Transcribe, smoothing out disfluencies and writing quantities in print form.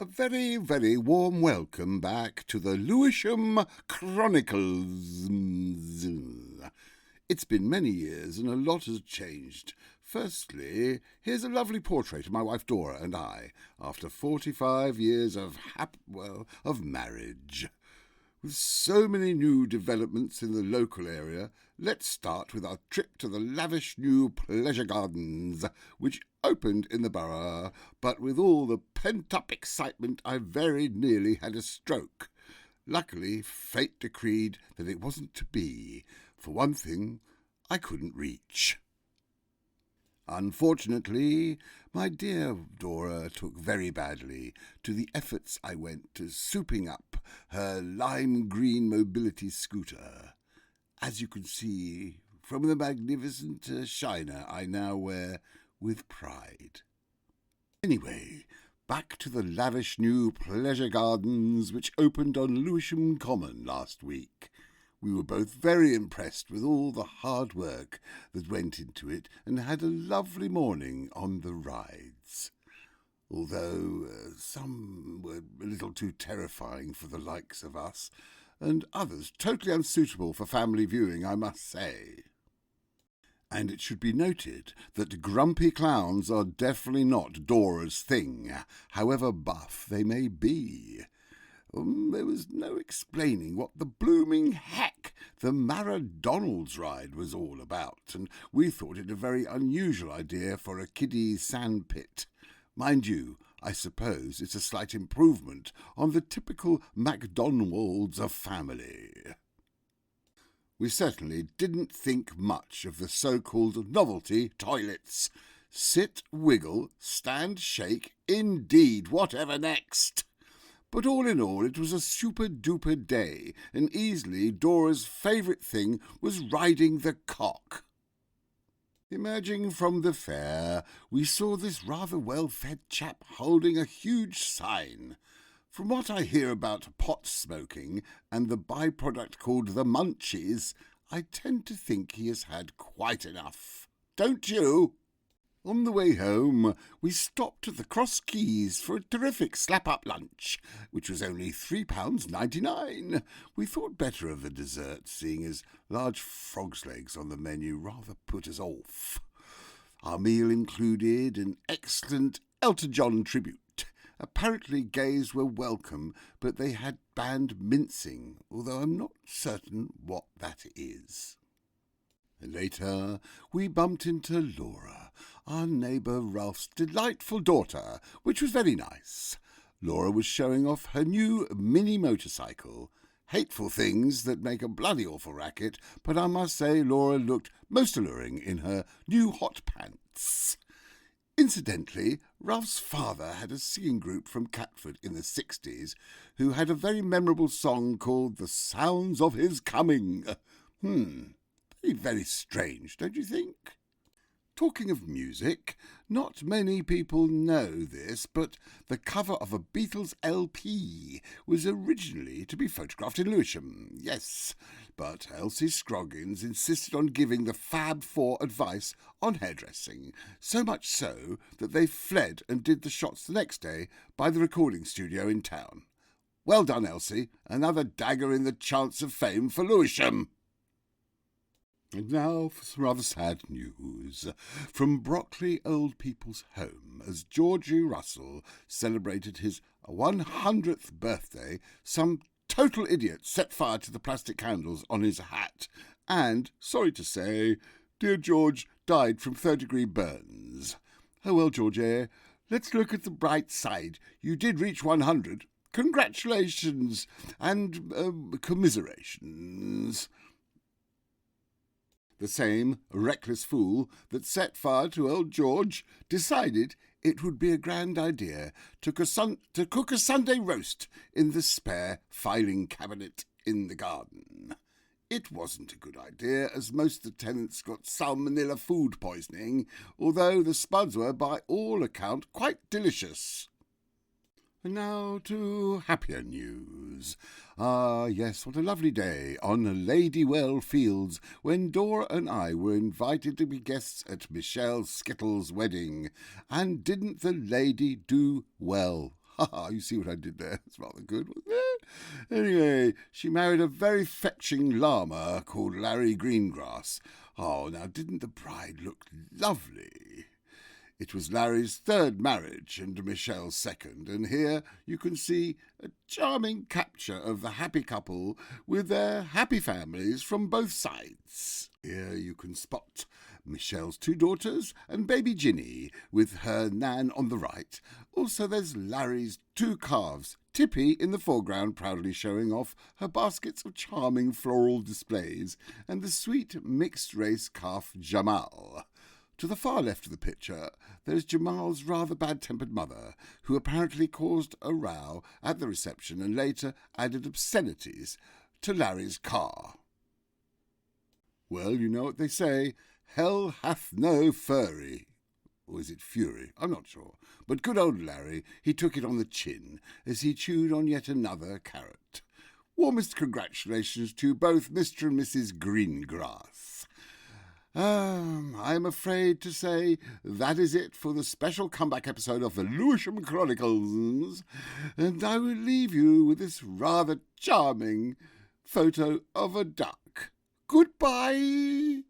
A very, very warm welcome back to the Lewisham Chronicles. It's been many years and a lot has changed. Firstly, here's a lovely portrait of my wife Dora and I, after 45 years of marriage. With so many new developments in the local area, let's start with our trip to the lavish new pleasure gardens, which opened in the borough, but with all the pent-up excitement I very nearly had a stroke. Luckily, fate decreed that it wasn't to be. For one thing, I couldn't reach. Unfortunately, my dear Dora took very badly to the efforts I went to souping up her lime green mobility scooter, as you can see from the magnificent shiner I now wear with pride. Anyway, back to the lavish new pleasure gardens which opened on Lewisham Common last week. We were both very impressed with all the hard work that went into it and had a lovely morning on the rides. Although some were a little too terrifying for the likes of us, and others totally unsuitable for family viewing, I must say. And it should be noted that grumpy clowns are definitely not Dora's thing, however buff they may be. There was no explaining what the blooming heck the Maradonald's ride was all about, and we thought it a very unusual idea for a kiddie sandpit. Mind you, I suppose it's a slight improvement on the typical McDonald's family. We certainly didn't think much of the so-called novelty toilets. Sit, wiggle, stand, shake, indeed, whatever next? But all in all, it was a super-duper day, and easily Dora's favourite thing was riding the cock. Emerging from the fair, we saw this rather well-fed chap holding a huge sign. From what I hear about pot smoking and the byproduct called the munchies, I tend to think he has had quite enough. Don't you? On the way home, we stopped at the Cross Keys for a terrific slap-up lunch, which was only £3.99. We thought better of the dessert, seeing as large frog's legs on the menu rather put us off. Our meal included an excellent Elton John tribute. Apparently gays were welcome, but they had banned mincing, although I'm not certain what that is. Later, we bumped into Laura, our neighbour Ralph's delightful daughter, which was very nice. Laura was showing off her new mini motorcycle. Hateful things that make a bloody awful racket, but I must say Laura looked most alluring in her new hot pants. Incidentally, Ralph's father had a singing group from Catford in the 60s who had a very memorable song called The Sounds of His Coming. Very strange, don't you think? Talking of music, not many people know this, but the cover of a Beatles LP was originally to be photographed in Lewisham. Yes, but Elsie Scroggins insisted on giving the Fab Four advice on hairdressing, so much so that they fled and did the shots the next day by the recording studio in town. Well done, Elsie. Another dagger in the chance of fame for Lewisham. And now for some rather sad news from Brockley Old People's Home. As Georgie Russell celebrated his 100th birthday, some total idiot set fire to the plastic candles on his hat and, sorry to say, dear George died from third-degree burns. Oh well, Georgie, let's look at the bright side. You did reach 100. Congratulations and commiserations. The same reckless fool that set fire to old George decided it would be a grand idea to cook a Sunday roast in the spare filing cabinet in the garden. It wasn't a good idea, as most of the tenants got salmonella food poisoning, although the spuds were, by all account, quite delicious. And now to happier news. Ah, yes, what a lovely day on Ladywell Fields when Dora and I were invited to be guests at Michelle Skittles' wedding. And didn't the lady do well? You see what I did there? That's rather good, wasn't it? Anyway, she married a very fetching llama called Larry Greengrass. Oh, now didn't the bride look lovely? It was Larry's third marriage and Michelle's second, and here you can see a charming capture of the happy couple with their happy families from both sides. Here you can spot Michelle's two daughters and baby Ginny with her nan on the right. Also there's Larry's two calves, Tippy in the foreground proudly showing off her baskets of charming floral displays, and the sweet mixed-race calf Jamal. To the far left of the picture, there's Jamal's rather bad-tempered mother, who apparently caused a row at the reception and later added obscenities to Larry's car. Well, you know what they say, hell hath no fury. Or is it fury? I'm not sure. But good old Larry, he took it on the chin as he chewed on yet another carrot. Warmest congratulations to both Mr. and Mrs. Greengrass. I'm afraid to say that is it for the special comeback episode of the Lewisham Chronicles, and I will leave you with this rather charming photo of a duck. Goodbye!